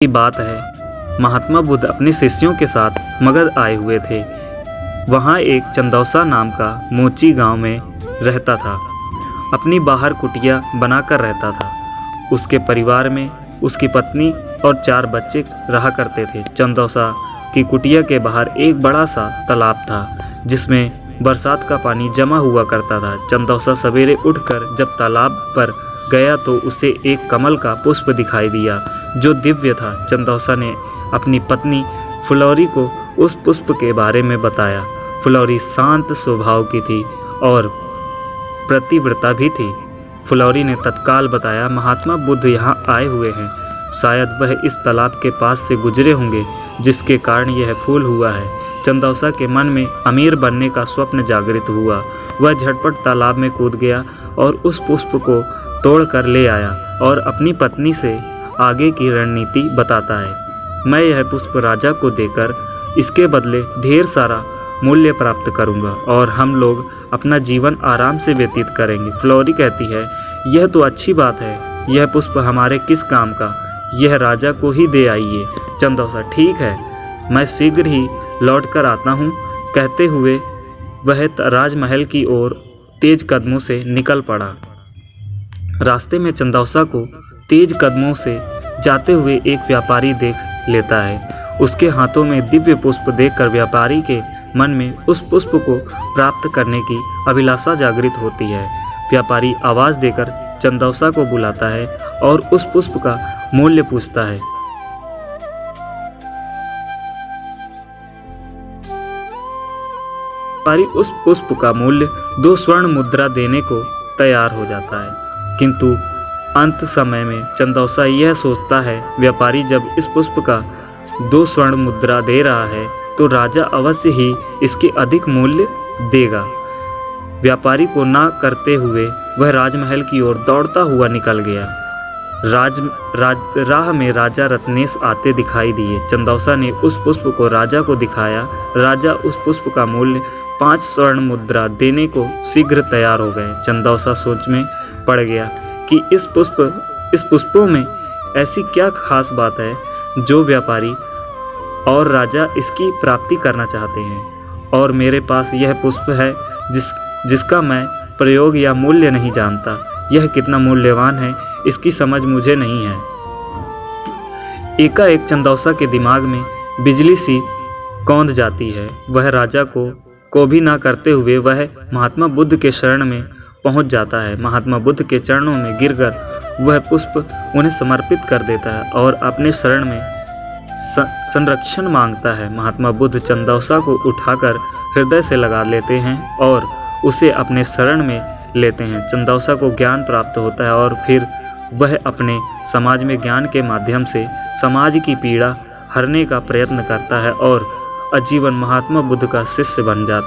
की बात है, महात्मा बुद्ध अपने शिष्यों के साथ मगध आए हुए थे। वहाँ एक चंदौसा नाम का मोची गांव में रहता था। अपनी बाहर कुटिया बनाकर रहता था। उसके परिवार में उसकी पत्नी और 4 बच्चे रहा करते थे। चंदौसा की कुटिया के बाहर एक बड़ा सा तालाब था जिसमें बरसात का पानी जमा हुआ करता था। चंदौसा सवेरे उठकर जब तालाब पर गया तो उसे एक कमल का पुष्प दिखाई दिया जो दिव्य था। चंदौसा ने अपनी पत्नी फुलौरी को उस पुष्प के बारे में बताया। फुलौरी शांत स्वभाव की थी और प्रतिव्रता भी थी। फुलौरी ने तत्काल बताया, महात्मा बुद्ध यहाँ आए हुए हैं। शायद वह इस तालाब के पास से गुजरे होंगे जिसके कारण यह फूल हुआ है। चंदौसा के मन में अमीर बनने का स्वप्न जागृत हुआ। वह झटपट तालाब में कूद गया और उस पुष्प को तोड़ कर ले आया और अपनी पत्नी से आगे की रणनीति बताता है। मैं यह पुष्प राजा को देकर इसके बदले ढेर सारा मूल्य प्राप्त करूंगा और हम लोग अपना जीवन आराम से व्यतीत करेंगे। फ्लोरी कहती है, यह तो अच्छी बात है, यह पुष्प हमारे किस काम का, यह राजा को ही दे आइए। चंदौसा, ठीक है, मैं शीघ्र ही लौट कर आता हूँ। कहते हुए वह राजमहल की ओर तेज कदमों से निकल पड़ा। रास्ते में चंदौसा को तेज कदमों से जाते हुए एक व्यापारी देख लेता है। उसके हाथों में दिव्य पुष्प देखकर व्यापारी के मन में उस पुष्प को प्राप्त करने की अभिलाषा जागृत होती है। व्यापारी आवाज देकर चंदौसा को बुलाता है और उस पुष्प का मूल्य पूछता है। व्यापारी उस पुष्प का मूल्य 2 स्वर्ण मुद्रा देने को तैयार हो जाता है, किंतु अंत समय में चंदौसा यह सोचता है, व्यापारी जब इस पुष्प का 2 स्वर्ण मुद्रा दे रहा है तो राजा अवश्य ही इसके अधिक मूल्य देगा। व्यापारी को ना करते हुए वह राजमहल की ओर दौड़ता हुआ निकल गया। राह में राजा रत्नेश आते दिखाई दिए। चंदौसा ने उस पुष्प को राजा को दिखाया। राजा उस पुष्प का मूल्य 5 स्वर्ण मुद्रा देने को शीघ्र तैयार हो गए। चंदौसा सोच में पड़ गया कि इस पुष्पों में ऐसी क्या खास बात है जो व्यापारी और राजा इसकी प्राप्ति करना चाहते हैं, और मेरे पास यह पुष्प है जिसका मैं प्रयोग या मूल्य नहीं जानता। यह कितना मूल्यवान है इसकी समझ मुझे नहीं है। एकाएक चंदौसा के दिमाग में बिजली सी कौंध जाती है। वह राजा को भी ना करते हुए वह महात्मा बुद्ध के शरण में पहुंच जाता है। महात्मा बुद्ध के चरणों में गिरकर वह पुष्प उन्हें समर्पित कर देता है और अपने शरण में संरक्षण मांगता है। महात्मा बुद्ध चंदौसा को उठाकर हृदय से लगा लेते हैं और उसे अपने शरण में लेते हैं। चंदौसा को ज्ञान प्राप्त होता है और फिर वह अपने समाज में ज्ञान के माध्यम से समाज की पीड़ा हरने का प्रयत्न करता है और आजीवन महात्मा बुद्ध का शिष्य बन जाता है।